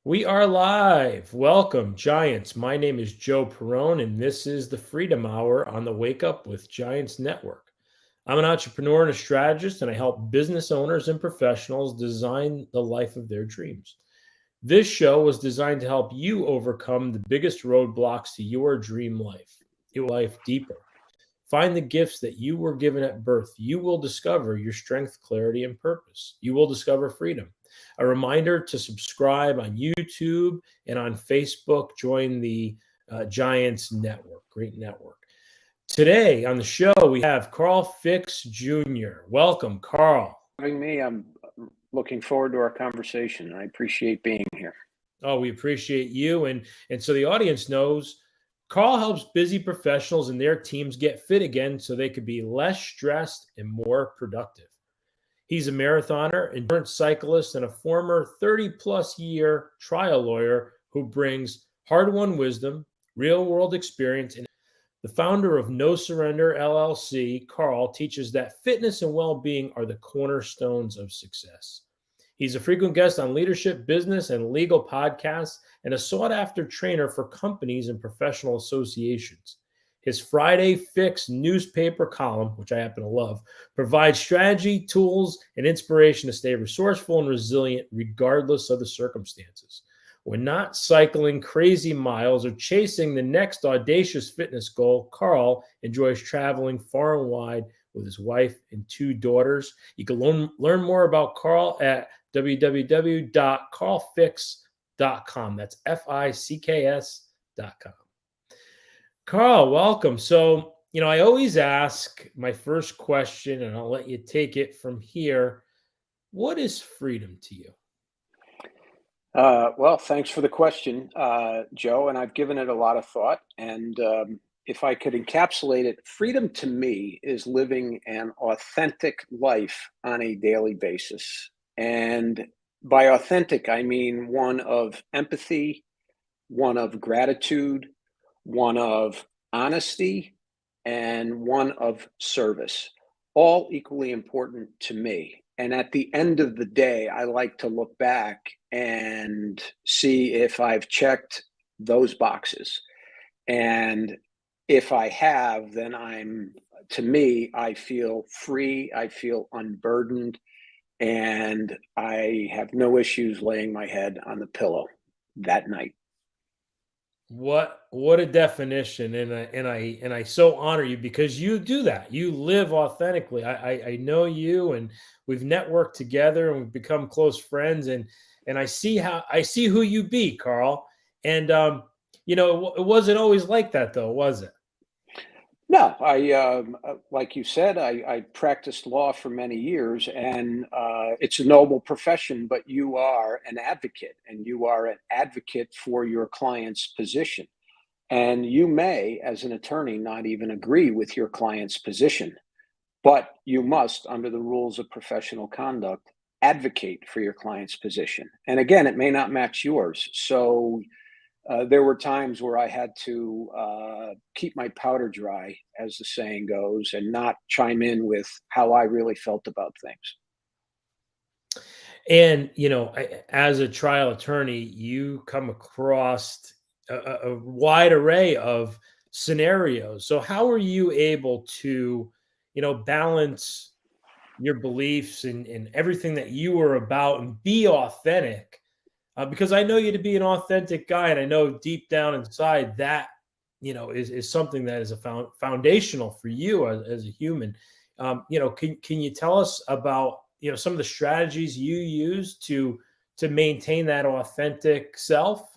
We are live. Welcome, Giants. My name is Joe Perrone, and this is the Freedom Hour on the Wake Up with Giants Network. I'm an entrepreneur and a strategist, and I help business owners and professionals design the life of their dreams. This show was designed to help you overcome the biggest roadblocks to your dream life, your life deeper. Find the gifts that you were given at birth. You will discover your strength, clarity, and purpose. You will discover freedom. A reminder to subscribe on YouTube and on Facebook. Join the Giants Network, great network. Today on the show, we have Carl Ficks Jr. Welcome, Carl. Having me, I'm looking forward to our conversation. I appreciate being here. Oh, we appreciate you. And so the audience knows Carl helps busy professionals and their teams get fit again so they could be less stressed and more productive. He's a marathoner, endurance cyclist, and a former 30-plus year trial lawyer who brings hard-won wisdom, real-world experience, and the founder of No Surrender LLC. Carl teaches that fitness and well-being are the cornerstones of success. He's a frequent guest on leadership, business, and legal podcasts, and a sought-after trainer for companies and professional associations. His Friday Fix newspaper column, which I happen to love, provides strategy, tools, and inspiration to stay resourceful and resilient regardless of the circumstances. When not cycling crazy miles or chasing the next audacious fitness goal, Carl enjoys traveling far and wide with his wife and two daughters. You can learn more about Carl at www.carlficks.com. That's FICKS.com. Carl, welcome. So, I always ask my first question, and I'll let you take it from here. What is freedom to you? Well, thanks for the question, Joe, and I've given it a lot of thought. And if I could encapsulate it, freedom to me is living an authentic life on a daily basis. And by authentic, I mean one of empathy, one of gratitude, one of honesty, and one of service, all equally important to me. And at the end of the day, I like to look back and see if I've checked those boxes. And if I have, then I feel free, I feel unburdened, and I have no issues laying my head on the pillow that night. What a definition, and I so honor you because you do that. You live authentically. I know you, and we've networked together, and we've become close friends, and I see who you be, Carl. And it wasn't always like that, though, was it? No, like you said, I practiced law for many years, and it's a noble profession, but you are an advocate, and you are an advocate for your client's position. And you may, as an attorney, not even agree with your client's position, but you must, under the rules of professional conduct, advocate for your client's position. And again, it may not match yours. So there were times where I had to keep my powder dry, as the saying goes, and not chime in with how I really felt about things. And as a trial attorney, you come across a wide array of scenarios. So how are you able to, balance your beliefs and everything that you were about and be authentic? Because I know you to be an authentic guy, and I know deep down inside that is something that is foundational for you as a human. Can you tell us about some of the strategies you use to maintain that authentic self?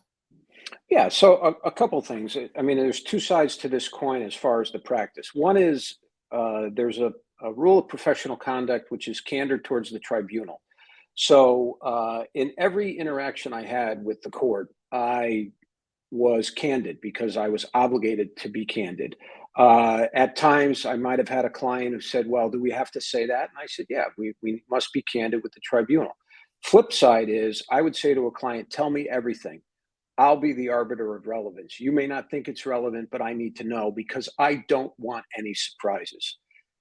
Yeah, so a couple things. I mean, there's two sides to this coin as far as the practice. One is there's a rule of professional conduct, which is candor towards the tribunal. So in every interaction I had with the court, I was candid because I was obligated to be candid. At times, I might have had a client who said, well, do we have to say that? And I said, yeah, we must be candid with the tribunal. Flip side is I would say to a client, tell me everything. I'll be the arbiter of relevance. You may not think it's relevant, but I need to know because I don't want any surprises.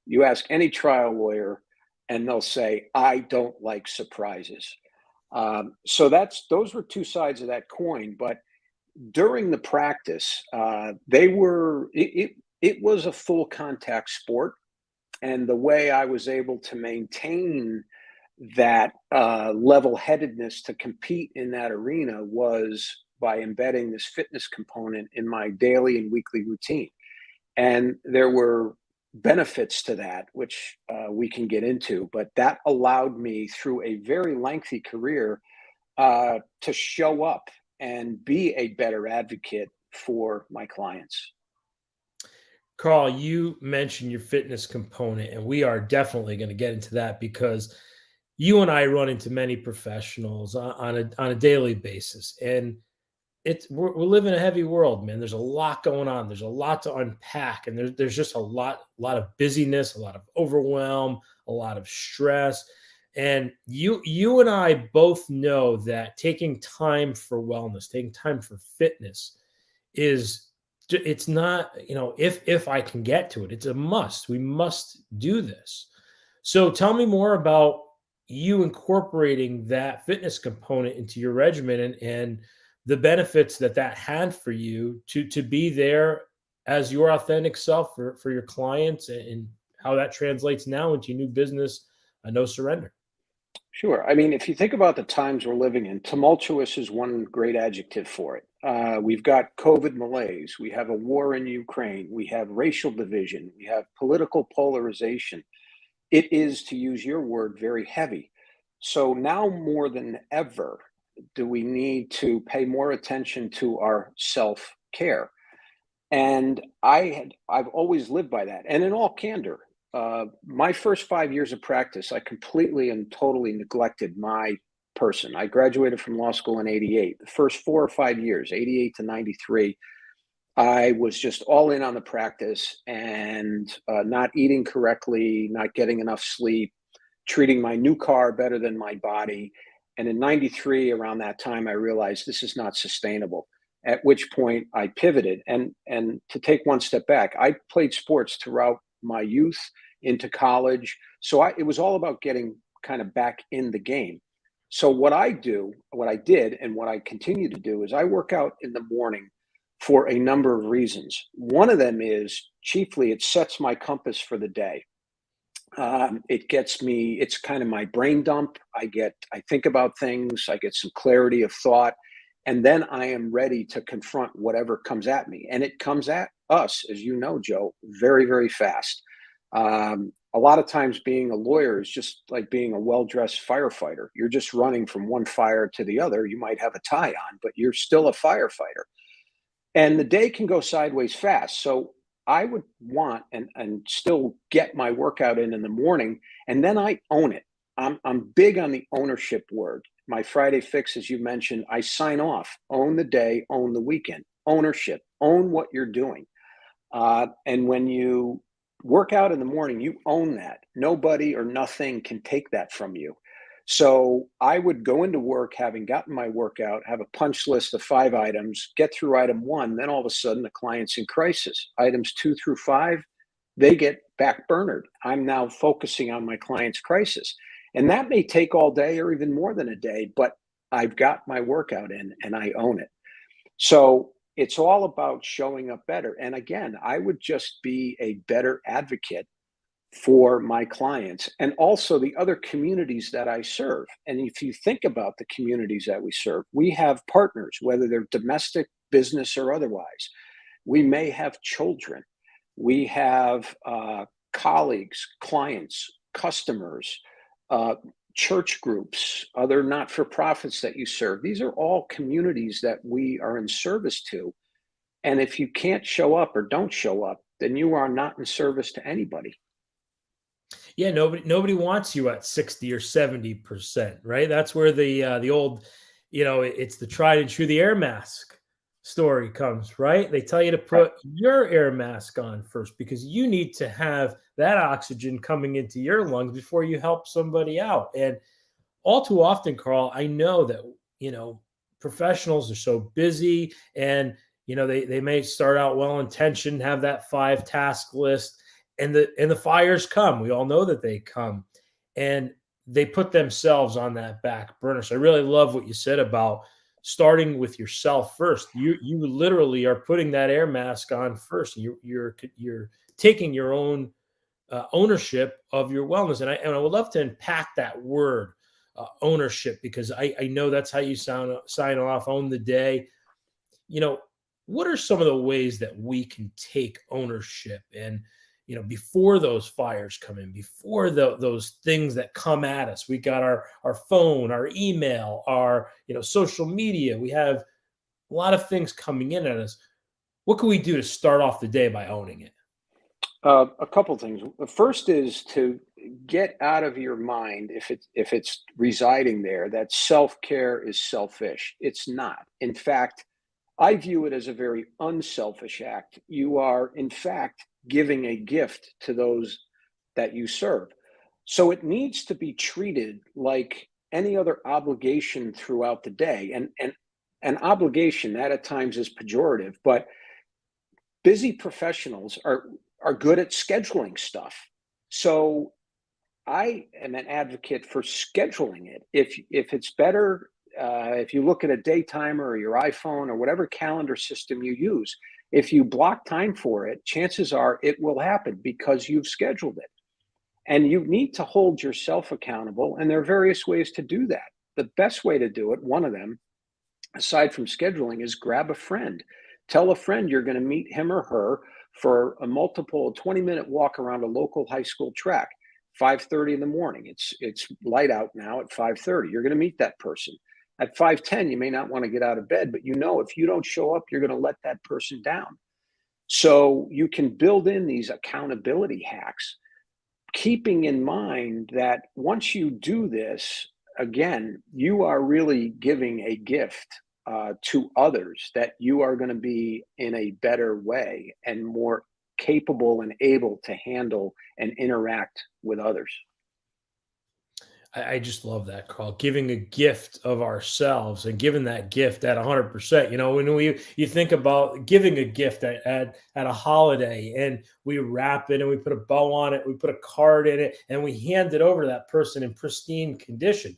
You ask any trial lawyer, and they'll say, I don't like surprises. So those were two sides of that coin. But during the practice, it was a full contact sport, and the way I was able to maintain that level-headedness to compete in that arena was by embedding this fitness component in my daily and weekly routine. And there were benefits to that, which we can get into, but that allowed me through a very lengthy career to show up and be a better advocate for my clients. Carl, you mentioned your fitness component, and we are definitely going to get into that because you and I run into many professionals on a daily basis, and we live in a heavy world, man. There's a lot going on. There's a lot to unpack, and there's just a lot of busyness, a lot of overwhelm, a lot of stress. And you and I both know that taking time for wellness, taking time for fitness is it's not, if I can get to it, it's a must. We must do this. So tell me more about you incorporating that fitness component into your regimen and the benefits that had for you to be there as your authentic self for your clients, and how that translates now into new business, no surrender. Sure. I mean, if you think about the times we're living in, tumultuous is one great adjective for it. We've got COVID malaise. We have a war in Ukraine. We have racial division. We have political polarization. It is, to use your word, very heavy. So now more than ever, do we need to pay more attention to our self-care? And I've always lived by that. And in all candor, my first 5 years of practice, I completely and totally neglected my person. I graduated from law school in '88. The first 4 or 5 years, '88 to '93, I was just all in on the practice and not eating correctly, not getting enough sleep, treating my new car better than my body. And in '93, around that time, I realized this is not sustainable. At which point I pivoted. And to take one step back, I played sports throughout my youth into college. So it was all about getting kind of back in the game. So what I did, and what I continue to do is I work out in the morning for a number of reasons. One of them is chiefly it sets my compass for the day. It's kind of my brain dump. I think about things, I get some clarity of thought, and then I am ready to confront whatever comes at me. And it comes at us, as you know, Joe, very, very fast. A lot of times being a lawyer is just like being a well-dressed firefighter. You're just running from one fire to the other. You might have a tie on, but you're still a firefighter. And the day can go sideways fast. So I would want and still get my workout in the morning, and then I own it. I'm big on the ownership word. My Friday fix, as you mentioned, I sign off, own the day, own the weekend, ownership, own what you're doing. And when you work out in the morning, you own that. Nobody or nothing can take that from you. So I would go into work having gotten my workout, have a punch list of 5 items, get through item 1, then all of a sudden the client's in crisis. Items 2 through 5, they get backburnered. I'm now focusing on my client's crisis. And that may take all day or even more than a day, but I've got my workout in and I own it. So it's all about showing up better. And again, I would just be a better advocate for my clients and also the other communities that I serve. And if you think about the communities that we serve, we have partners, whether they're domestic, business, or otherwise. We may have children. We have colleagues, clients, customers, church groups, other not-for-profits that you serve. These are all communities that we are in service to. And if you can't show up or don't show up, then you are not in service to anybody. Yeah, nobody wants you at 60 or 70%, right? That's where the old, it's the tried and true, the air mask story comes, right? They tell you to put your air mask on first because you need to have that oxygen coming into your lungs before you help somebody out. And all too often, Carl, I know that, professionals are so busy, and, they may start out well-intentioned, have that 5 task list, and the fires come. We all know that they come. And they put themselves on that back burner. So I really love what you said about starting with yourself first. You literally are putting that air mask on first. You're taking your own ownership of your wellness. And I would love to unpack that word ownership, because I know that's how you sign off, own the day. What are some of the ways that we can take ownership, and before those fires come in, before those things that come at us? We got our phone, our email, our social media. We have a lot of things coming in at us. What can we do to start off the day by owning it? A couple things. The first is to get out of your mind, if it's residing there, that self-care is selfish. It's not. In fact, I view it as a very unselfish act. You are, in fact, giving a gift to those that you serve. So it needs to be treated like any other obligation throughout the day. And an obligation, that at times is pejorative, but busy professionals are good at scheduling stuff. So I am an advocate for scheduling it. If it's better, if you look at a day timer or your iPhone or whatever calendar system you use, if you block time for it, chances are it will happen because you've scheduled it. And you need to hold yourself accountable. And there are various ways to do that. The best way to do it, one of them, aside from scheduling, is grab a friend. Tell a friend you're going to meet him or her for a multiple 20-minute walk around a local high school track. 5:30 in the morning. It's light out now at 5:30. You're going to meet that person. At 5:10, you may not want to get out of bed, but if you don't show up, you're going to let that person down. So you can build in these accountability hacks, keeping in mind that once you do this, again, you are really giving a gift to others, that you are going to be in a better way and more capable and able to handle and interact with others. I just love that, Carl. Giving a gift of ourselves and giving that gift at 100%. When you think about giving a gift at a holiday, and we wrap it and we put a bow on it, we put a card in it, and we hand it over to that person in pristine condition.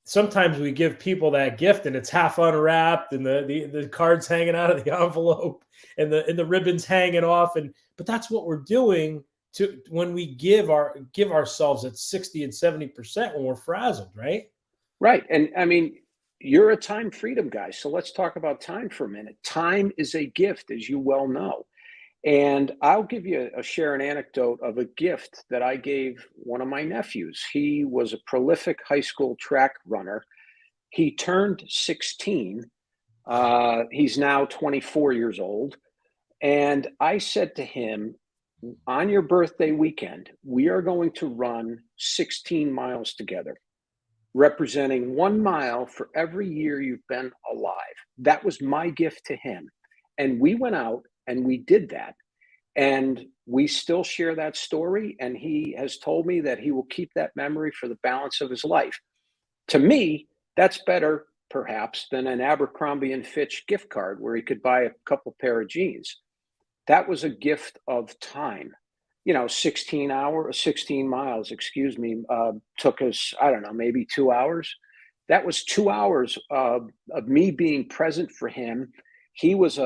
Sometimes we give people that gift and it's half unwrapped, and the card's hanging out of the envelope, and the ribbon's hanging off. But that's what we're doing when we give ourselves at 60 and 70% when we're frazzled, right? Right. And I mean, you're a time freedom guy. So let's talk about time for a minute. Time is a gift, as you well know. And I'll share an anecdote of a gift that I gave one of my nephews. He was a prolific high school track runner. He turned 16. He's now 24 years old. And I said to him, on your birthday weekend, we are going to run 16 miles together, representing 1 mile for every year you've been alive. That was my gift to him. And we went out and we did that. And we still share that story. And he has told me that he will keep that memory for the balance of his life. To me, that's better, perhaps, than an Abercrombie and Fitch gift card where he could buy a couple pair of jeans. That was a gift of time. 16 miles, took us, I don't know, maybe 2 hours. That was 2 hours of me being present for him. He was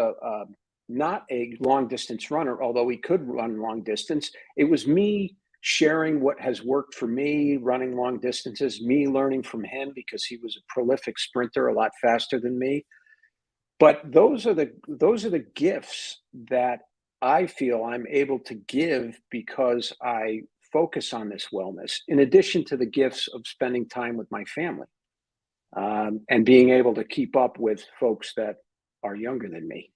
not a long distance runner, although he could run long distance. It was me sharing what has worked for me, running long distances, me learning from him because he was a prolific sprinter, a lot faster than me. But those are the gifts that I feel I'm able to give because I focus on this wellness, in addition to the gifts of spending time with my family, and being able to keep up with folks that are younger than me.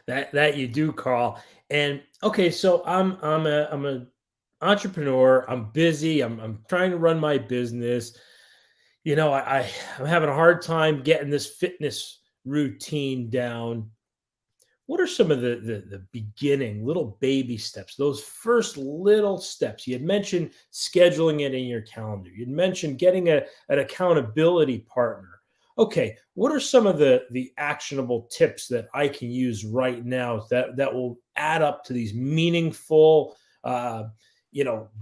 That you do, Carl. And okay, so I'm a entrepreneur. I'm busy. I'm trying to run my business. I'm having a hard time getting this fitness routine down. What are some of the beginning little baby steps, those first little steps? You had mentioned scheduling it in your calendar. You'd mentioned getting an accountability partner. Okay, what are some of the actionable tips that I can use right now that will add up to these meaningful,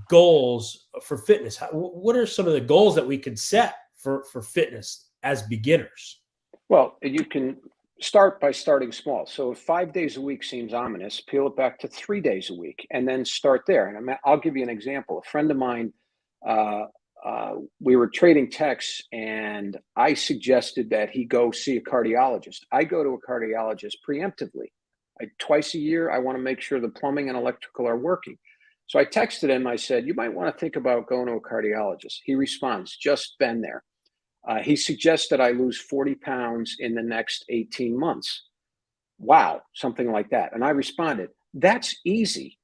goals for fitness? What are some of the goals that we could set for fitness as beginners? Well, you can start by starting small. So if 5 days a week seems ominous, peel it back to 3 days a week and then start there. And I'll give you an example. A friend of mine, we were trading texts and I suggested that he go see a cardiologist. I go to a cardiologist preemptively. Twice a year, I want to make sure the plumbing and electrical are working. So I texted him. I said, you might want to think about going to a cardiologist. He responds, just been there. He suggests that I lose 40 pounds in the next 18 months. Wow, something like that. And I responded, that's easy.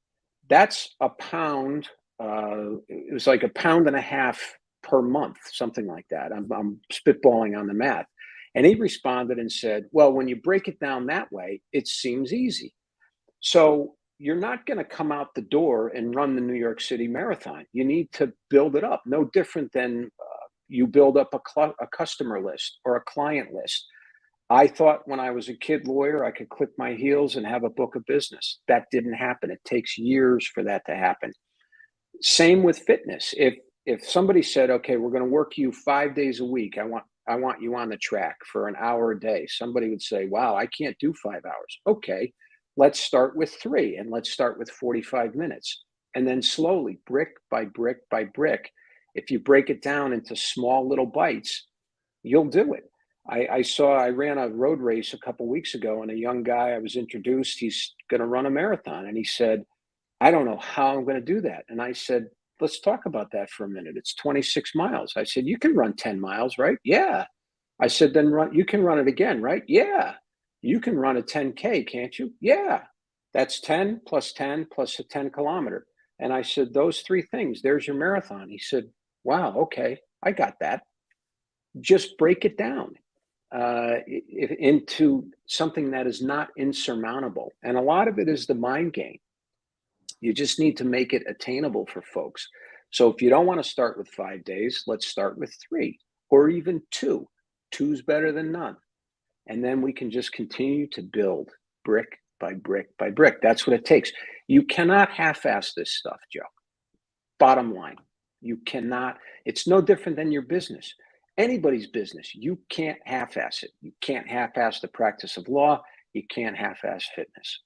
That's a pound. It was like 1.5 pounds per month, something like that. I'm spitballing on the math. And he responded and said, well, when you break it down that way, it seems easy. So you're not going to come out the door and run the New York City Marathon. You need to build it up. No different than you build up a customer list or a client list. I thought when I was a kid lawyer, I could click my heels and have a book of business. That didn't happen. It takes years for that to happen. Same with fitness. If somebody said, okay, we're going to work you 5 days a week. I want you on the track for an hour a day. Somebody would say, wow, I can't do 5 hours. Okay, let's start with 3 and let's start with 45 minutes. And then slowly, brick by brick by brick, if you break it down into small little bites, you'll do it. I ran a road race a couple weeks ago and a young guy I was introduced, he's going to run a marathon. And he said, I don't know how I'm going to do that. And I said, let's talk about that for a minute. It's 26 miles. I said, you can run 10 miles, right? Yeah. I said, then you can run it again, right? Yeah. You can run a 10K, can't you? Yeah. That's 10 plus 10 plus a 10 kilometer. And I said, those 3 things, there's your marathon. He said, wow, okay, I got that. Just break it down into something that is not insurmountable. And a lot of it is the mind game. You just need to make it attainable for folks. So if you don't want to start with 5 days, let's start with 3 or even 2. 2's better than none. And then we can just continue to build brick by brick by brick. That's what it takes. You cannot half-ass this stuff, Joe. Bottom line, you cannot. It's no different than your business. Anybody's business. You can't half-ass it. You can't half-ass the practice of law. You can't half-ass fitness.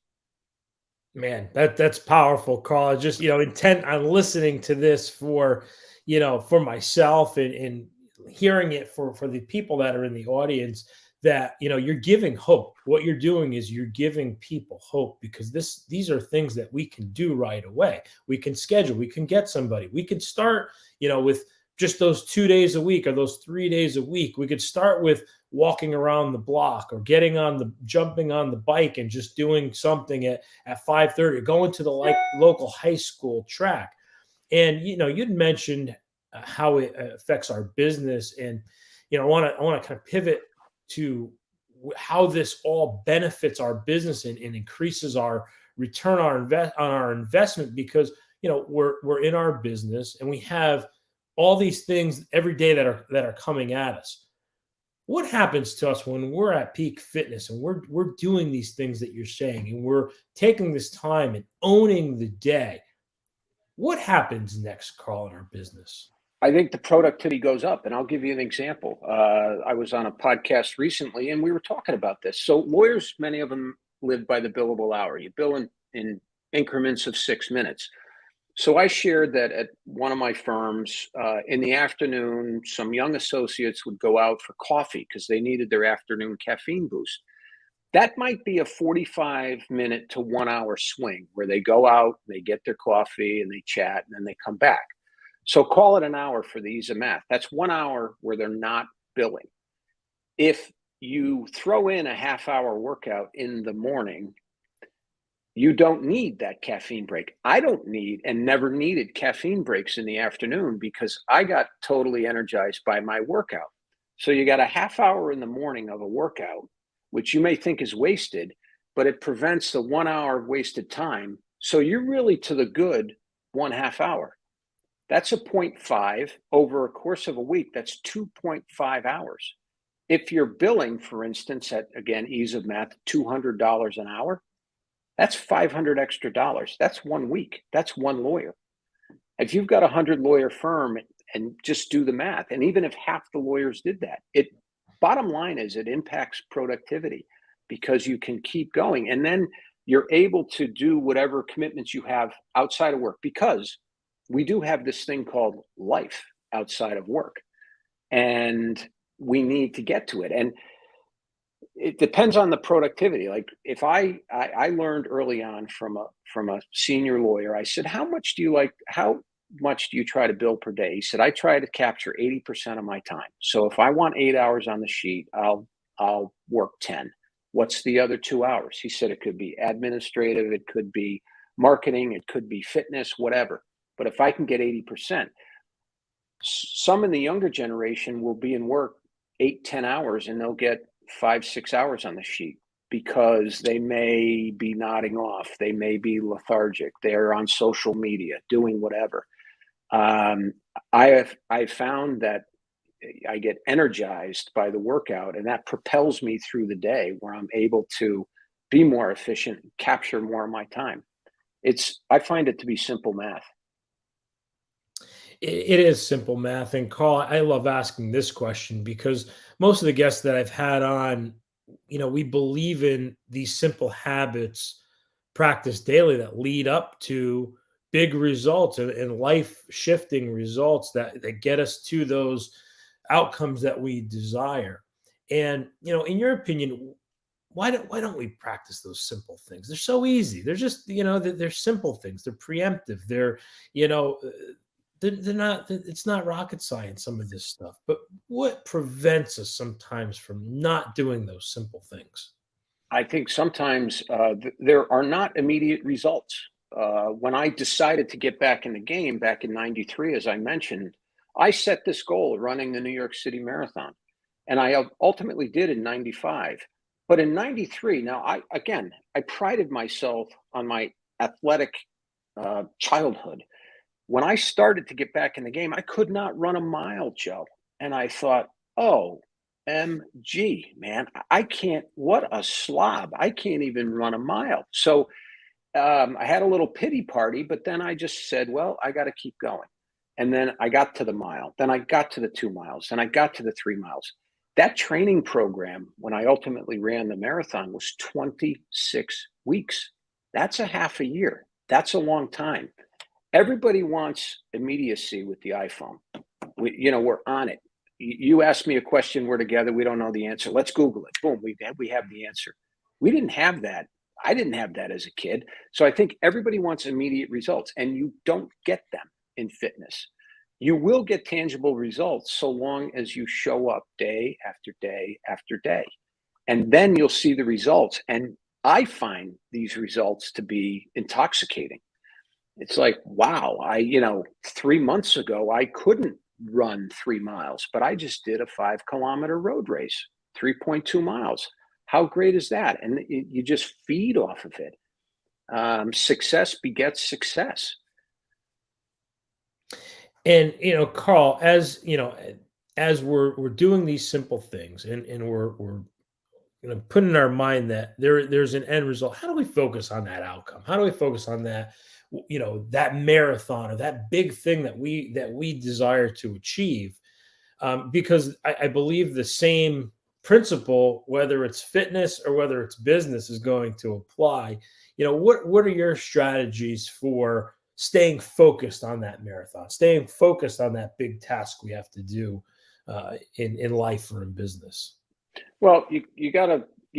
Man, that's powerful, Carl. Just, intent on listening to this for myself and hearing it for the people that are in the audience, that, you're giving hope. What you're doing is you're giving people hope, because these are things that we can do right away. We can schedule, we can get somebody, we could start, with just those 2 days a week or those 3 days a week. We could start with walking around the block or jumping on the bike and just doing something at 5:30, going to the local high school track. And, you'd mentioned how it affects our business. And, I want to kind of pivot to how this all benefits our business and increases our return on our investment, because, we're in our business and we have all these things every day that are coming at us. What happens to us when we're at peak fitness and we're doing these things that you're saying, and we're taking this time and owning the day? What happens next, Carl, in our business? I think the productivity goes up, and I'll give you an example. I was on a podcast recently, and we were talking about this. So lawyers, many of them live by the billable hour. You bill in increments of 6 minutes. So I shared that at one of my firms in the afternoon, some young associates would go out for coffee because they needed their afternoon caffeine boost. That might be a 45-minute to 1 hour swing where they go out, they get their coffee and they chat, and then they come back. So call it an hour for the ease of math. That's 1 hour where they're not billing. If you throw in a half-hour workout in the morning, you don't need that caffeine break. I don't need and never needed caffeine breaks in the afternoon because I got totally energized by my workout. So you got a half hour in the morning of a workout, which you may think is wasted, but it prevents the 1 hour of wasted time. So you're really to the good 1/2 hour. That's a 0.5 over a course of a week. That's 2.5 hours. If you're billing, for instance, at, again, ease of math, $200 an hour, that's 500 extra dollars. That's 1 week. That's one lawyer. If you've got 100 lawyer firm, and just do the math, and even if half the lawyers did that, it bottom line is it impacts productivity because you can keep going, and then you're able to do whatever commitments you have outside of work, because we do have this thing called life outside of work, and we need to get to it. And it depends on the productivity. Like if I learned early on from a senior lawyer, I said, how much do you try to bill per day? He said, I try to capture 80% of my time. So if I want 8 hours on the sheet, I'll work 10. What's the other 2 hours? He said it could be administrative, it could be marketing, it could be fitness, whatever. But if I can get 80%, some in the younger generation will be in work 8, 10 hours, and they'll get 5, 6 hours on the sheet because they may be nodding off, they may be lethargic, they're on social media doing whatever. I found that I get energized by the workout, and that propels me through the day where I'm able to be more efficient, capture more of my time. I find it to be simple math. It is simple math. And Carl, I love asking this question because most of the guests that I've had on, we believe in these simple habits practiced daily that lead up to big results and life shifting results that get us to those outcomes that we desire. And, in your opinion, why don't we practice those simple things? They're so easy. They're just, they're simple things. They're preemptive. You know, they're not, it's not rocket science, some of this stuff. But what prevents us sometimes from not doing those simple things? I think sometimes there are not immediate results. When I decided to get back in the game back in '93, as I mentioned, I set this goal of running the New York City Marathon. And I ultimately did in '95. But in '93, now I prided myself on my athletic childhood. When I started to get back in the game, I could not run a mile, Joe. And I thought, oh, MG, man, I can't, what a slob. I can't even run a mile. So I had a little pity party, but then I just said, well, I got to keep going. And then I got to the mile, then I got to the 2 miles, then I got to the 3 miles. That training program, when I ultimately ran the marathon, was 26 weeks. That's a half a year. That's a long time. Everybody wants immediacy with the iPhone. We're on it. You ask me a question, we're together, we don't know the answer. Let's Google it. Boom, we have the answer. We didn't have that. I didn't have that as a kid. So I think everybody wants immediate results, and you don't get them in fitness. You will get tangible results so long as you show up day after day after day. And then you'll see the results. And I find these results to be intoxicating. It's like, wow, 3 months ago, I couldn't run 3 miles, but I just did a 5 kilometer road race, 3.2 miles. How great is that? And you just feed off of it. Success begets success. And Carl, as as we're doing these simple things, and we're putting in our mind that there's an end result. How do we focus on that outcome? How do we focus on that, that marathon or that big thing that we desire to achieve? Because I believe the same principle, whether it's fitness or whether it's business, is going to apply. What are your strategies for staying focused on that marathon, staying focused on that big task we have to do in life or in business? Well, you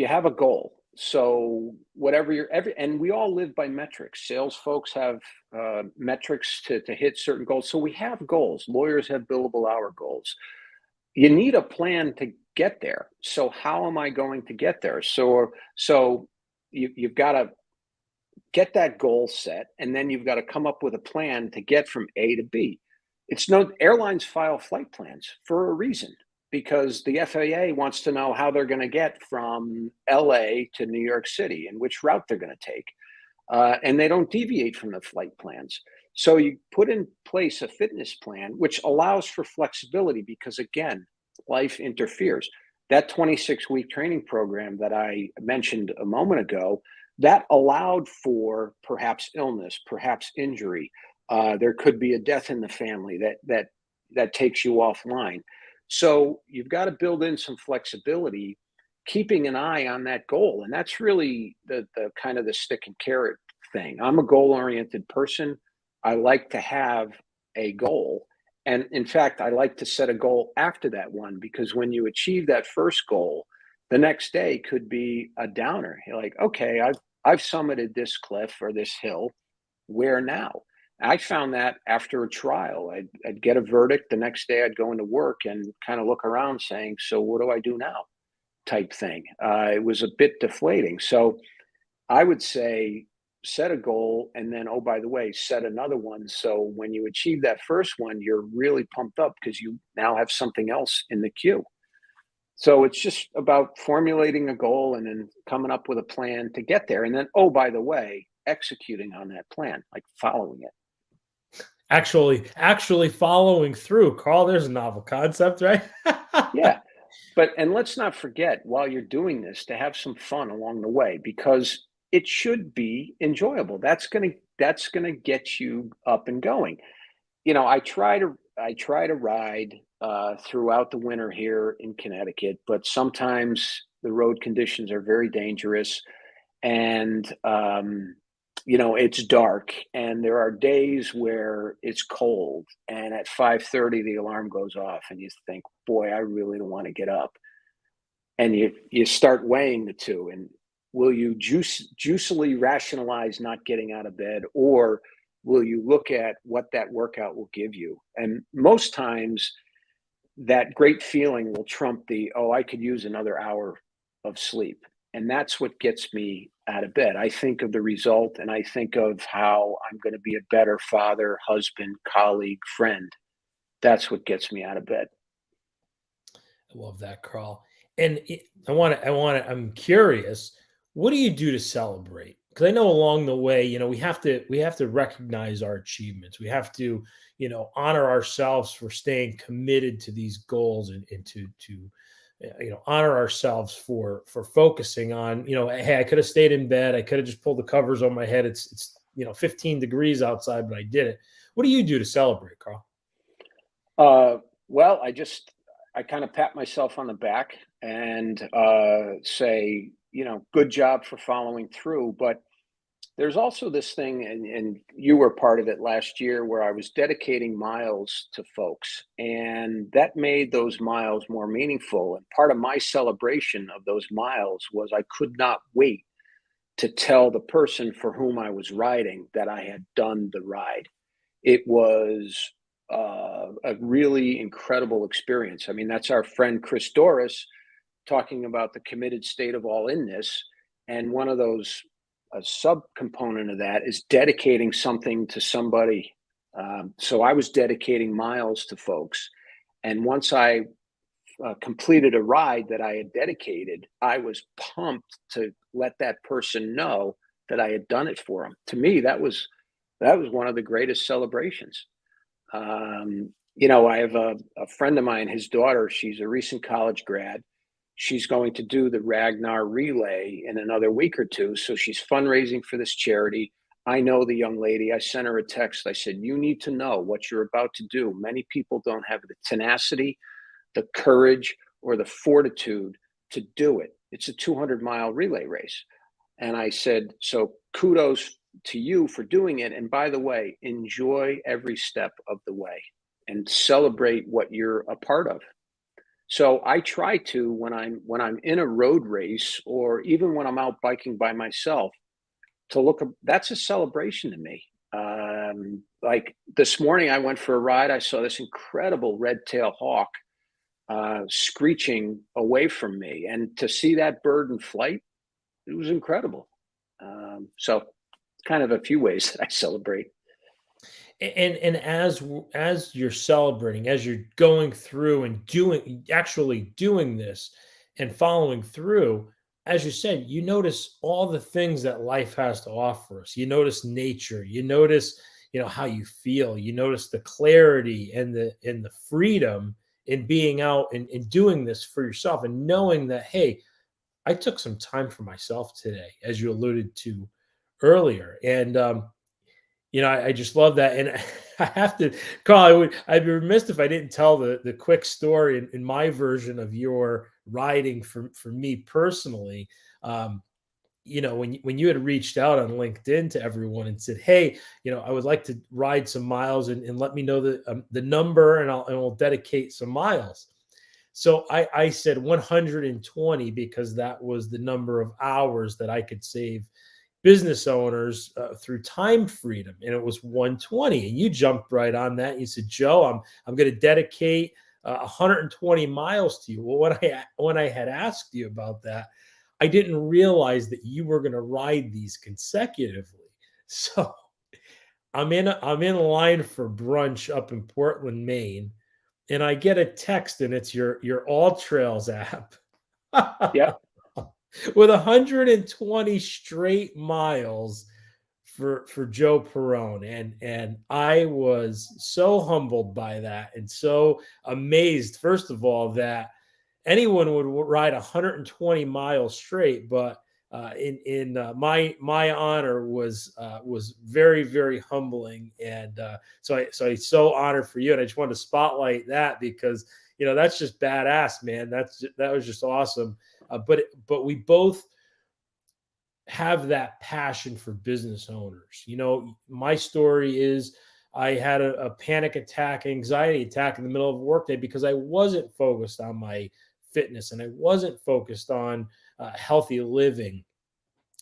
have a goal. So whatever and we all live by metrics. Sales folks have metrics to hit certain goals. So we have goals. Lawyers have billable hour goals. You need a plan to get there. So how am I going to get there? So you've got to get that goal set, and then you've got to come up with a plan to get from A to B. Airlines file flight plans for a reason, because the FAA wants to know how they're going to get from LA to New York City and which route they're going to take. And they don't deviate from the flight plans. So you put in place a fitness plan, which allows for flexibility because, again, life interferes. That 26-week training program that I mentioned a moment ago, that allowed for perhaps illness, perhaps injury, There could be a death in the family that takes you offline. So you've got to build in some flexibility, keeping an eye on that goal, and that's really the kind of the stick and carrot thing. I'm a goal oriented person. I like to have a goal, and in fact, I like to set a goal after that one, because when you achieve that first goal, the next day could be a downer. You're like, okay, I've summited this cliff or this hill. Where now? I found that after a trial, I'd get a verdict. The next day, I'd go into work and kind of look around saying, so what do I do now? Type thing. It was a bit deflating. So I would say set a goal and then, oh, by the way, set another one. So when you achieve that first one, you're really pumped up because you now have something else in the queue. So it's just about formulating a goal and then coming up with a plan to get there. And then, oh, by the way, executing on that plan, like following it. Actually following through, Carl. There's a novel concept, right? Yeah. But and let's not forget, while you're doing this, to have some fun along the way, because it should be enjoyable. That's gonna get you up and going. I try to ride throughout the winter here in Connecticut, but sometimes the road conditions are very dangerous, and it's dark, and there are days where it's cold, and at 5:30 the alarm goes off, and you think, "Boy, I really don't want to get up." And you start weighing the two, and will you juicily rationalize not getting out of bed, or will you look at what that workout will give you? And most times that great feeling will trump the, oh, I could use another hour of sleep. And that's what gets me out of bed. I think of the result, and I think of how I'm going to be a better father, husband, colleague, friend. That's what gets me out of bed. I love that, Carl. And I'm curious, what do you do to celebrate? Because I know along the way, we have to recognize our achievements. We have to, honor ourselves for staying committed to these goals, and to honor ourselves for focusing on, hey, I could have stayed in bed. I could have just pulled the covers on my head. It's 15 degrees outside, but I did it. What do you do to celebrate, Carl? Well, I kind of pat myself on the back and say, good job for following through. But there's also this thing, and you were part of it last year, where I was dedicating miles to folks, and that made those miles more meaningful. And part of my celebration of those miles was I could not wait to tell the person for whom I was riding that I had done the ride. It was a really incredible experience. I mean, that's our friend Chris Doris talking about the committed state of all inness. And one of those, a subcomponent of that is dedicating something to somebody. So I was dedicating miles to folks. And once I completed a ride that I had dedicated, I was pumped to let that person know that I had done it for them. To me, that was one of the greatest celebrations. I have a friend of mine, his daughter, she's a recent college grad. She's going to do the Ragnar Relay in another week or two. So she's fundraising for this charity. I know the young lady. I sent her a text. I said, you need to know what you're about to do. Many people don't have the tenacity, the courage, or the fortitude to do it. It's a 200-mile relay race. And I said, so kudos to you for doing it. And by the way, enjoy every step of the way and celebrate what you're a part of. So I try to, when I'm in a road race, or even when I'm out biking by myself, to look. That's a celebration to me. Like this morning, I went for a ride. I saw this incredible red-tailed hawk screeching away from me, and to see that bird in flight, it was incredible. So, kind of a few ways that I celebrate. And as you're celebrating, as you're going through and actually doing this and following through, as you said, you notice all the things that life has to offer us. You notice nature, you notice, how you feel, you notice the clarity and the freedom in being out and doing this for yourself, and knowing that, hey, I took some time for myself today, as you alluded to earlier. And I just love that. And I have to, Carl, I'd be remiss if I didn't tell the quick story in my version of your riding for me personally. Um, when you had reached out on LinkedIn to everyone and said, "Hey, I would like to ride some miles and let me know the number and we'll dedicate some miles." So I said 120 because that was the number of hours that I could save business owners through time freedom, and it was 120. And you jumped right on that. You said, "Joe, I'm going to dedicate 120 miles to you." Well, when I had asked you about that, I didn't realize that you were going to ride these consecutively. So I'm in line for brunch up in Portland, Maine, and I get a text, and it's your All Trails app Yep. with 120 straight miles for Joe Perrone, and I was so humbled by that and so amazed. First of all, that anyone would ride 120 miles straight, but in my honor was very, very humbling, and so I so honored for you, and I just wanted to spotlight that because that's just badass, man. That was just awesome. But we both have that passion for business owners. My story is I had a panic attack, anxiety attack in the middle of a workday because I wasn't focused on my fitness and I wasn't focused on healthy living.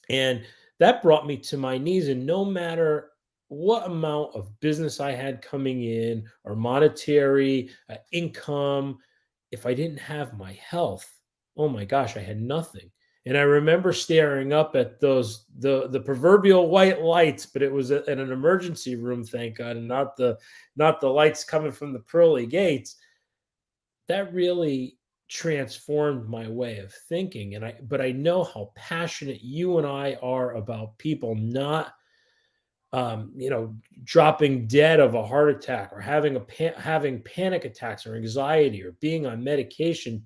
And that brought me to my knees. And no matter what amount of business I had coming in or monetary income, if I didn't have my health, oh my gosh, I had nothing. And I remember staring up at the proverbial white lights, but it was in an emergency room, thank God, and not the lights coming from the pearly gates. That really transformed my way of thinking. But I know how passionate you and I are about people not dropping dead of a heart attack or having panic attacks or anxiety or being on medication.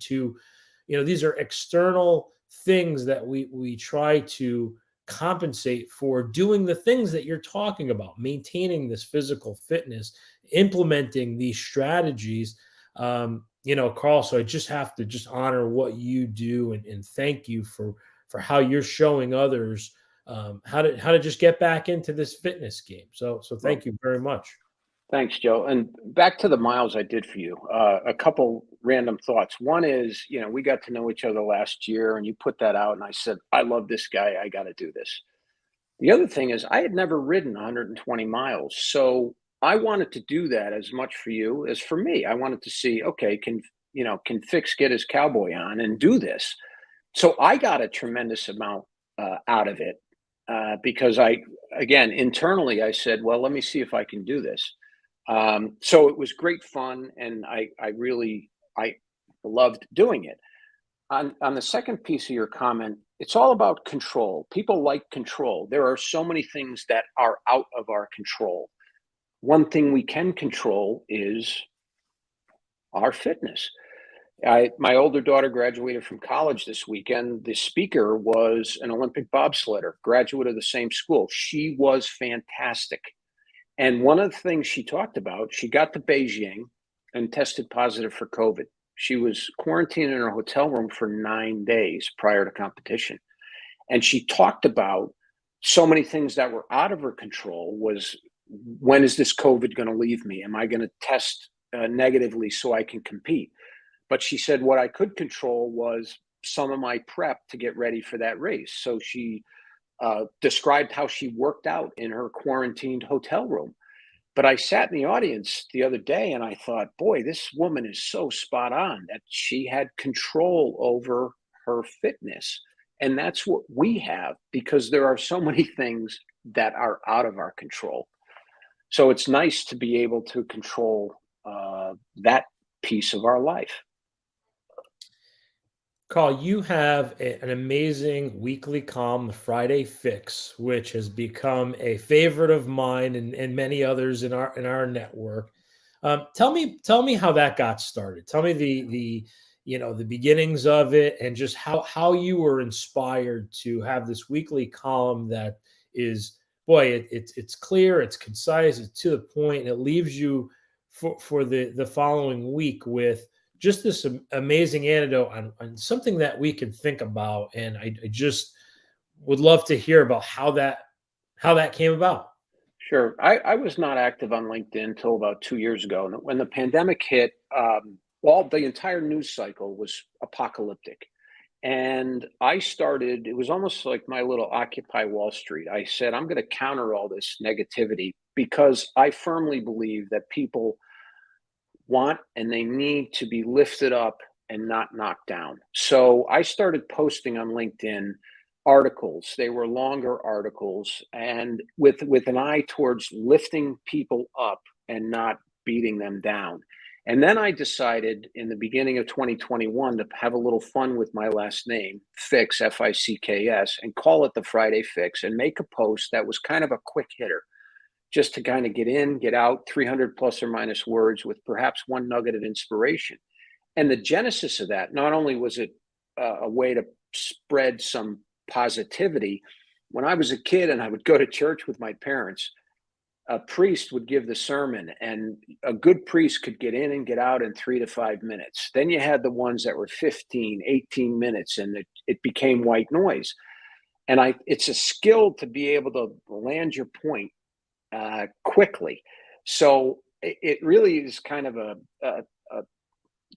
These are external things that we try to compensate for doing the things that you're talking about, maintaining this physical fitness, implementing these strategies. Carl, so I just have to just honor what you do and thank you for how you're showing others how to just get back into this fitness game. So Well, thank you very much. thanks, Joe. And back to the miles I did for you. A couple random thoughts. One is, we got to know each other last year, and you put that out, and I said, I love this guy. I got to do this. The other thing is, I had never ridden 120 miles, so I wanted to do that as much for you as for me. I wanted to see, okay, can Fix get his cowboy on and do this? So I got a tremendous amount out of it because again, internally, I said, well, let me see if I can do this. So it was great fun, and I loved doing it. On the second piece of your comment, it's all about control. People like control. There are so many things that are out of our control. One thing we can control is our fitness. My older daughter graduated from college this weekend. The speaker was an Olympic bobsledder, graduate of the same school. She was fantastic. And one of the things she talked about, she got to Beijing and tested positive for COVID. She was quarantined in her hotel room for 9 days prior to competition. And she talked about so many things that were out of her control. Was, when is this COVID going to leave me? Am I going to test negatively so I can compete? But she said what I could control was some of my prep to get ready for that race. So she described how she worked out in her quarantined hotel room. But I sat in the audience the other day and I thought, boy, this woman is so spot on that she had control over her fitness. And that's what we have, because there are so many things that are out of our control. So it's nice to be able to control that piece of our life. Carl, you have an amazing weekly column, the Friday Fix, which has become a favorite of mine and many others in our network. Tell me how that got started. Tell me the beginnings of it and just how you were inspired to have this weekly column that is boy, it's clear, it's concise, it's to the point, and it leaves you for the following week with just this amazing antidote on something that we can think about. And I just would love to hear about how that came about. Sure. I was not active on LinkedIn until about 2 years ago. And when the pandemic hit, all the entire news cycle was apocalyptic. And I started, it was almost like my little Occupy Wall Street. I said, I'm going to counter all this negativity because I firmly believe that people want and they need to be lifted up and not knocked down. So I started posting on LinkedIn articles. They were longer articles and with an eye towards lifting people up and not beating them down. And then I decided in the beginning of 2021 to have a little fun with my last name, Fix, Ficks, and call it the Friday Fix and make a post that was kind of a quick hitter just to kind of get in, get out, 300 plus or minus words with perhaps one nugget of inspiration. And the genesis of that, not only was it a way to spread some positivity, when I was a kid and I would go to church with my parents, a priest would give the sermon, and a good priest could get in and get out in 3 to 5 minutes. Then you had the ones that were 15, 18 minutes, and it became white noise. And it's a skill to be able to land your point quickly. So it really is kind of a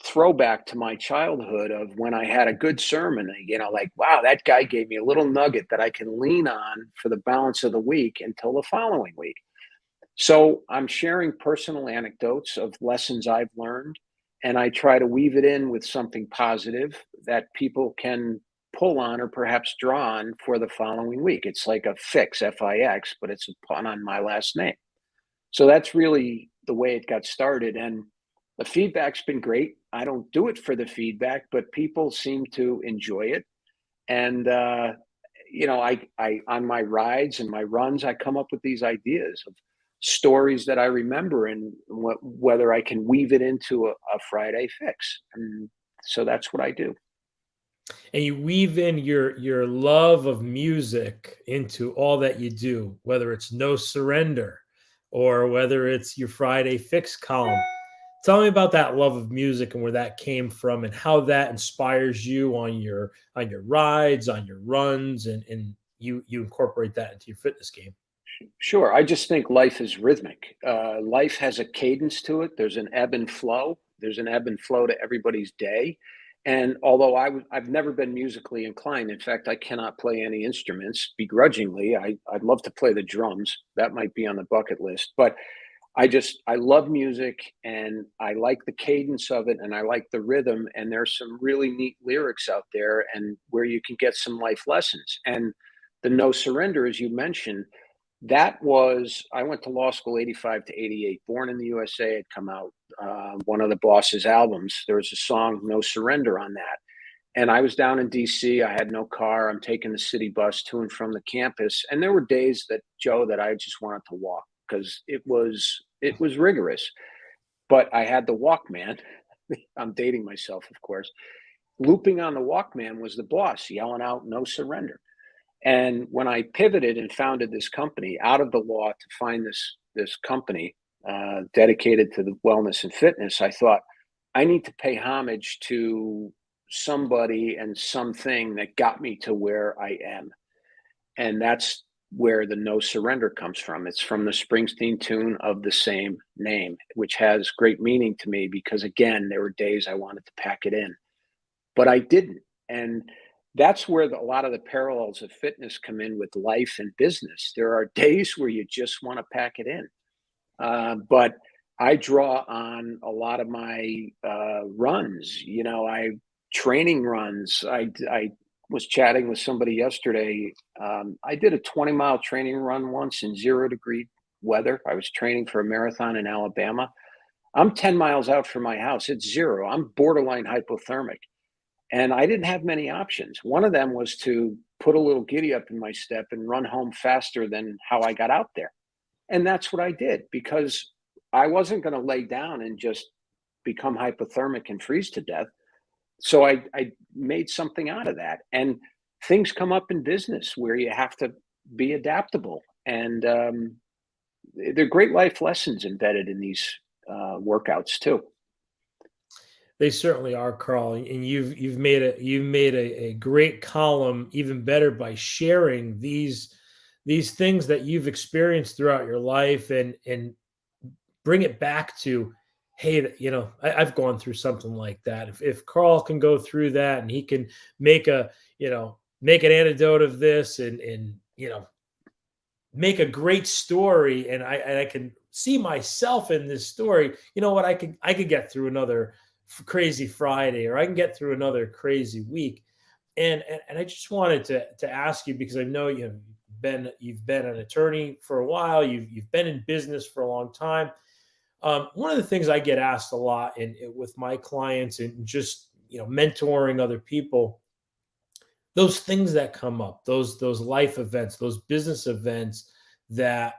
throwback to my childhood of when I had a good sermon, like, wow, that guy gave me a little nugget that I can lean on for the balance of the week until the following week. So I'm sharing personal anecdotes of lessons I've learned, and I try to weave it in with something positive that people can pull on or perhaps draw on for the following week. It's like a fix, Fix, but it's a pun on my last name. So that's really the way it got started. And the feedback's been great. I don't do it for the feedback, but people seem to enjoy it. And, I on my rides and my runs, I come up with these ideas of stories that I remember and whether I can weave it into a Friday Fix. And so that's what I do. And you weave in your love of music into all that you do, whether it's No Surrender or whether it's your Friday Fix column. Tell me about that love of music and where that came from and how that inspires you on your rides, on your runs, and you incorporate that into your fitness game. Sure. I just think life is rhythmic. Life has a cadence to it. There's an ebb and flow. There's an ebb and flow to everybody's day. And although I've never been musically inclined, in fact, I cannot play any instruments begrudgingly. I'd love to play the drums. That might be on the bucket list. But I love music and I like the cadence of it and I like the rhythm. And there's some really neat lyrics out there and where you can get some life lessons. And the No Surrender, as you mentioned, I went to law school 85 to 88. Born in the USA had come out, one of the Boss's albums. There was a song, No Surrender, on that. And I was down in DC. I had no car. I'm taking the city bus to and from the campus. And there were days that I just wanted to walk because it was rigorous. But I had the Walkman. I'm dating myself, of course. Looping on the Walkman was the Boss yelling out, No Surrender. And when I pivoted and founded this company out of the law to find this company dedicated to the wellness and fitness, I thought I need to pay homage to somebody and something that got me to where I am. And that's where the No Surrender comes from. It's from the Springsteen tune of the same name, which has great meaning to me because, again, there were days I wanted to pack it in, but I didn't. And that's where a lot of the parallels of fitness come in with life and business. There are days where you just want to pack it in. But I draw on a lot of my runs, training runs. I was chatting with somebody yesterday. I did a 20-mile training run once in 0-degree weather. I was training for a marathon in Alabama. I'm 10 miles out from my house. It's zero. I'm borderline hypothermic. And I didn't have many options. One of them was to put a little giddy up in my step and run home faster than how I got out there. And that's what I did because I wasn't going to lay down and just become hypothermic and freeze to death. So I made something out of that. And things come up in business where you have to be adaptable. And they're great life lessons embedded in these workouts too. They certainly are, Carl, and you've made a great column even better by sharing these things that you've experienced throughout your life, and bring it back to, hey, I've gone through something like that. If Carl can go through that and he can make a make an antidote of this, and make a great story, and I can see myself in this story. You know what? I could get through another crazy Friday, or I can get through another crazy week. And I just wanted to ask you, because I know you've been an attorney for a while. You've been in business for a long time. One of the things I get asked a lot with my clients, and just mentoring other people, those things that come up, those life events, those business events that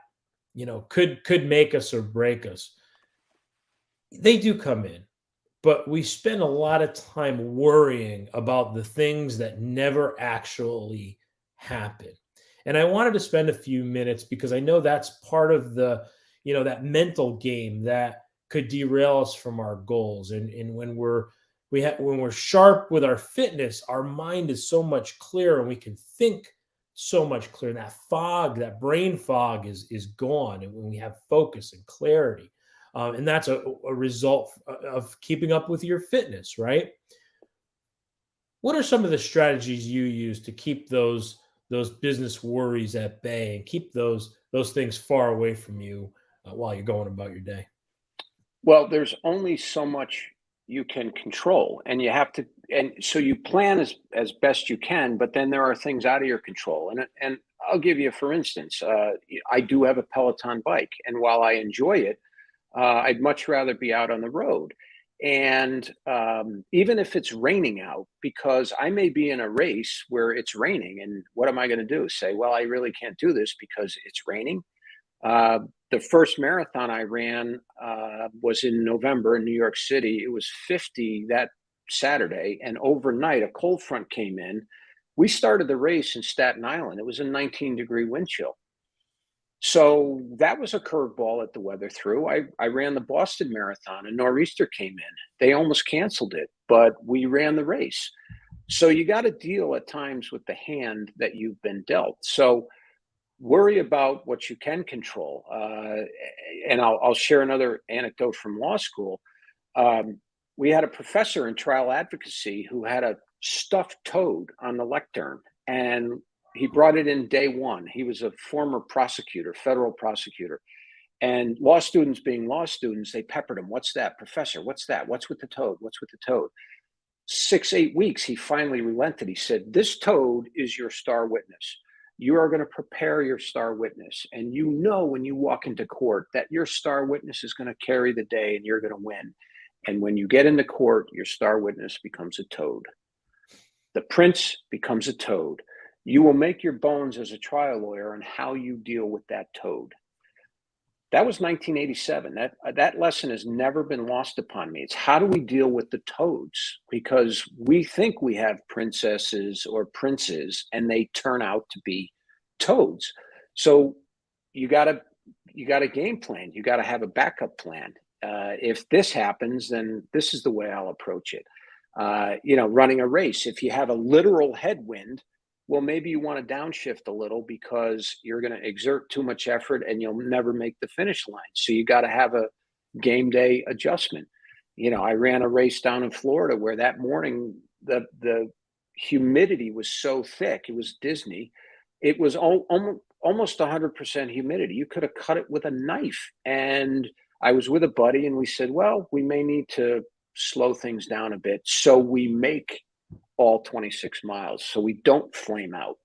could make us or break us. They do come in, but we spend a lot of time worrying about the things that never actually happen. And I wanted to spend a few minutes, because I know that's part of that mental game that could derail us from our goals. And when we're sharp with our fitness, our mind is so much clearer, and we can think so much clearer. That brain fog is gone, and when we have focus and clarity, and that's a result of keeping up with your fitness, right? What are some of the strategies you use to keep those business worries at bay, and keep those things far away from you while you're going about your day? Well, there's only so much you can control, and you have to, and so you plan as best you can, but then there are things out of your control. And I'll give you, for instance, I do have a Peloton bike, and while I enjoy it, I'd much rather be out on the road. And even if it's raining out, because I may be in a race where it's raining, and what am I going to do? Say, well, I really can't do this because it's raining. Uh, the first marathon I ran was in November in New York City. It was 50 that Saturday, and overnight a cold front came in. We started the race in Staten Island. It was a 19-degree wind chill. So that was a curveball that the weather threw. I ran the Boston Marathon, a nor'easter came in. They almost canceled it, but we ran the race. So you got to deal at times with the hand that you've been dealt. So worry about what you can control. And I'll share another anecdote from law school. We had a professor in trial advocacy who had a stuffed toad on the lectern, and he brought it in day one. He was a former prosecutor, federal prosecutor. And law students, being law students, they peppered him. What's that, professor? What's that? What's with the toad? What's with the toad? 6, 8 weeks, he finally relented. He said, this toad is your star witness. You are going to prepare your star witness. And you know, when you walk into court, that your star witness is going to carry the day and you're going to win. And when you get into court, your star witness becomes a toad. The prince becomes a toad. You will make your bones as a trial lawyer on how you deal with that toad. That was 1987. That lesson has never been lost upon me. It's how do we deal with the toads? Because we think we have princesses or princes, and they turn out to be toads. So you got to game plan. You got to have a backup plan. If this happens, then this is the way I'll approach it. Running a race, if you have a literal headwind, well, maybe you want to downshift a little because you're going to exert too much effort and you'll never make the finish line. So you got to have a game day adjustment. I ran a race down in Florida where that morning the humidity was so thick, it was Disney. It was almost 100% humidity. You could have cut it with a knife. And I was with a buddy, and we said, well, we may need to slow things down a bit so we make all 26 miles, so we don't flame out.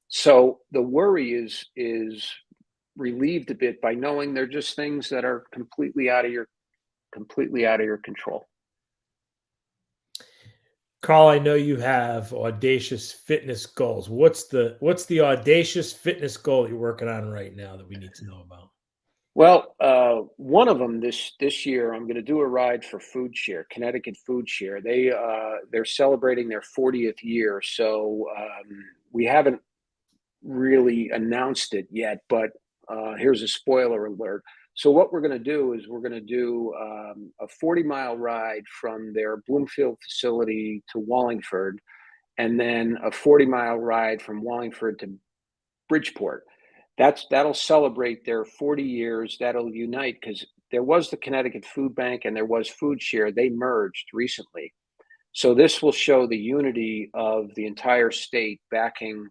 So the worry is relieved a bit by knowing they're just things that are completely out of your control. Carl, I know you have audacious fitness goals. What's the audacious fitness goal you're working on right now that we need to know about? Well, one of them this year, I'm going to do a ride for Food Share, Connecticut Food Share. They're celebrating their 40th year, so we haven't really announced it yet, but here's a spoiler alert. So what we're going to do is we're going to do a 40-mile ride from their Bloomfield facility to Wallingford, and then a 40-mile ride from Wallingford to Bridgeport. That'll celebrate their 40 years. That'll unite, because there was the Connecticut Food Bank and there was Food Share. They merged recently. So this will show the unity of the entire state backing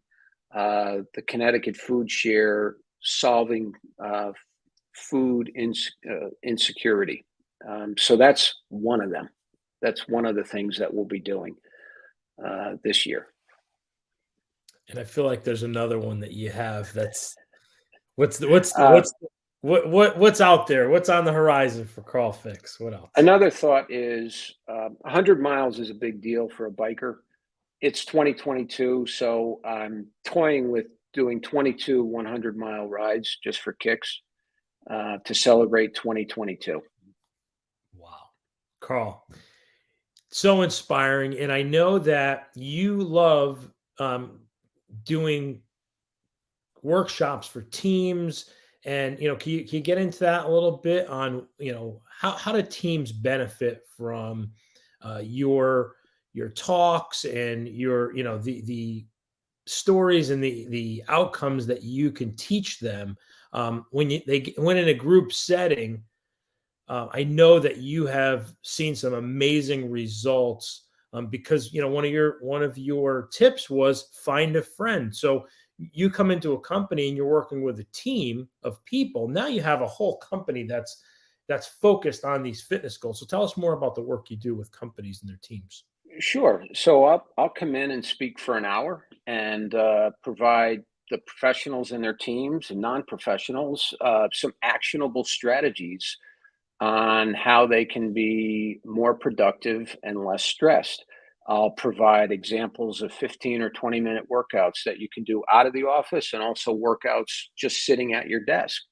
the Connecticut Food Share, solving food insecurity. So that's one of them. That's one of the things that we'll be doing this year. And I feel like there's another one that you have. That's what's out there? What's on the horizon for Carl Ficks? What else? Another thought is 100 miles is a big deal for a biker. It's 2022, so I'm toying with doing 22 100-mile rides just for kicks to celebrate 2022. Wow. Carl, so inspiring. And I know that you love doing workshops for teams. And, can you get into that a little bit on, how do teams benefit from your talks and your, the stories and the outcomes that you can teach them when in a group setting. I know that you have seen some amazing results because one of your tips was find a friend. So you come into a company and you're working with a team of people. Now you have a whole company that's focused on these fitness goals. So tell us more about the work you do with companies and their teams. Sure. So I'll come in and speak for an hour and provide the professionals and their teams and non-professionals some actionable strategies on how they can be more productive and less stressed. I'll provide examples of 15 or 20-minute workouts that you can do out of the office, and also workouts just sitting at your desk,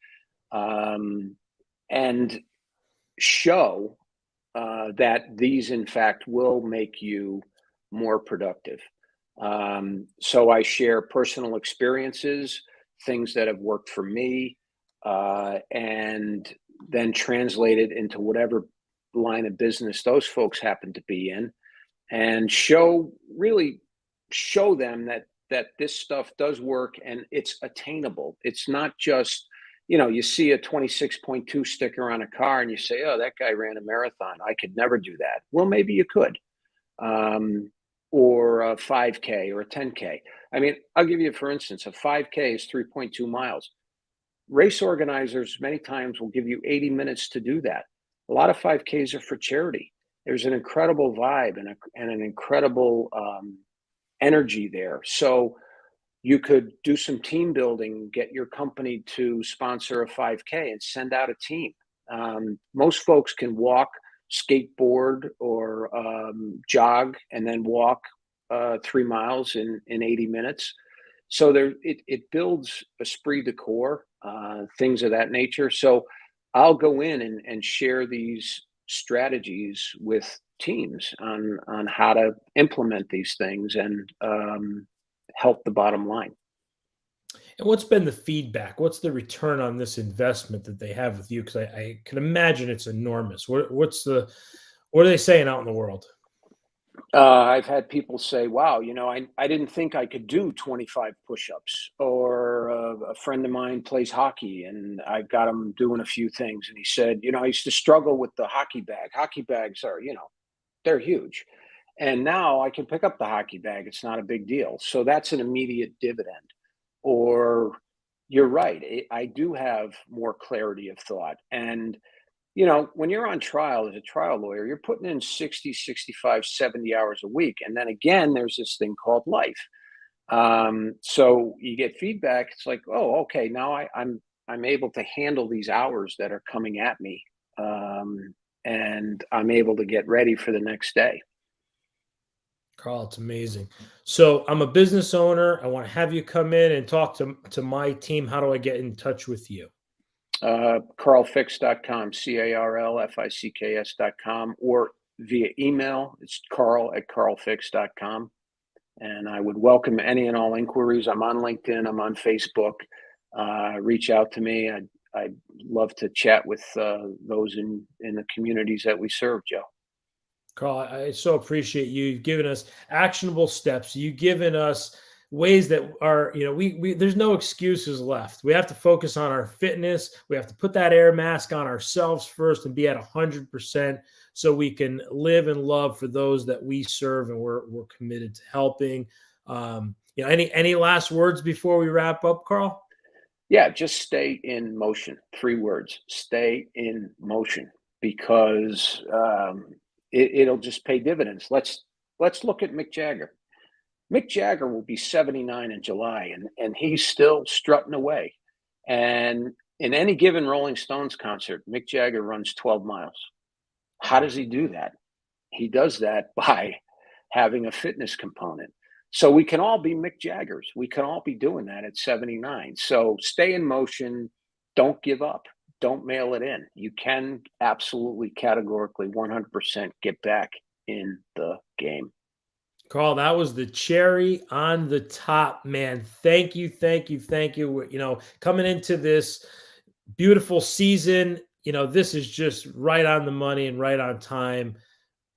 and show that these, in fact, will make you more productive. So I share personal experiences, things that have worked for me, and then translate it into whatever line of business those folks happen to be in, and really show them that this stuff does work and it's attainable. It's not just, you see a 26.2 sticker on a car and you say, oh, that guy ran a marathon, I could never do that. Well, maybe you could. Or a 5K or a 10K. I mean, I'll give you, for instance, a 5K is 3.2 miles. Race organizers many times will give you 80 minutes to do that. A lot of 5Ks are for charity. There's an incredible vibe and an incredible energy there. So you could do some team building, get your company to sponsor a 5K and send out a team. Most folks can walk, skateboard, or jog, and then walk 3 miles in 80 minutes. So it builds esprit de corps, things of that nature. So I'll go in and share these strategies with teams on how to implement these things and help the bottom line. And what's been the feedback? What's the return on this investment that they have with you? Because I can imagine it's enormous. What are they saying out in the world? I've had people say, wow, I didn't think I could do 25 push-ups. Or a friend of mine plays hockey and I've got him doing a few things. And he said, I used to struggle with the hockey bag. Hockey bags are, they're huge. And now I can pick up the hockey bag. It's not a big deal. So that's an immediate dividend. Or you're right. I do have more clarity of thought. And when you're on trial as a trial lawyer, you're putting in 60, 65, 70 hours a week. And then again, there's this thing called life. So you get feedback. It's like, oh, okay, now I'm able to handle these hours that are coming at me. And I'm able to get ready for the next day. Carl, it's amazing. So I'm a business owner. I want to have you come in and talk to my team. How do I get in touch with you? CarlFicks.com, CarlFicks.com, or via email. It's Carl@CarlFicks.com. And I would welcome any and all inquiries. I'm on LinkedIn. I'm on Facebook. Reach out to me. I'd love to chat with those in the communities that we serve, Joe. Carl, I so appreciate you. You've given us actionable steps. You've given us ways that are, we there's no excuses left. We have to focus on our fitness. We have to put that air mask on ourselves first and be at 100% so we can live and love for those that we serve and we're committed to helping. Any last words before we wrap up, Carl? Yeah, just stay in motion. 3 words: stay in motion, because it'll just pay dividends. Let's look at Mick Jagger. Mick Jagger will be 79 in July, and he's still strutting away. And in any given Rolling Stones concert, Mick Jagger runs 12 miles. How does he do that? He does that by having a fitness component. So we can all be Mick Jaggers. We can all be doing that at 79. So stay in motion. Don't give up. Don't mail it in. You can absolutely, categorically, 100% get back in the game. Carl, that was the cherry on the top, man. Thank you, thank you, thank you. Coming into this beautiful season, this is just right on the money and right on time.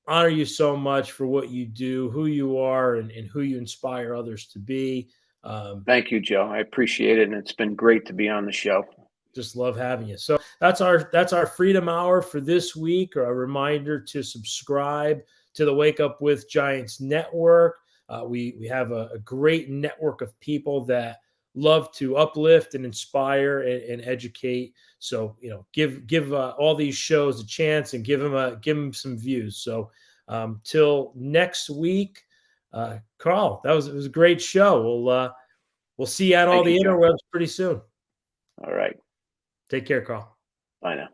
Honor you so much for what you do, who you are, and who you inspire others to be. Thank you, Joe. I appreciate it, and it's been great to be on the show. Just love having you. So that's our Freedom Hour for this week. A reminder to subscribe to the Wake Up with Giants Network. We have a great network of people that love to uplift and inspire and educate. So give all these shows a chance and give them some views. So till next week, Carl, it was a great show. We'll see you on all the interwebs pretty soon. All right. Take care, Carl. Bye now.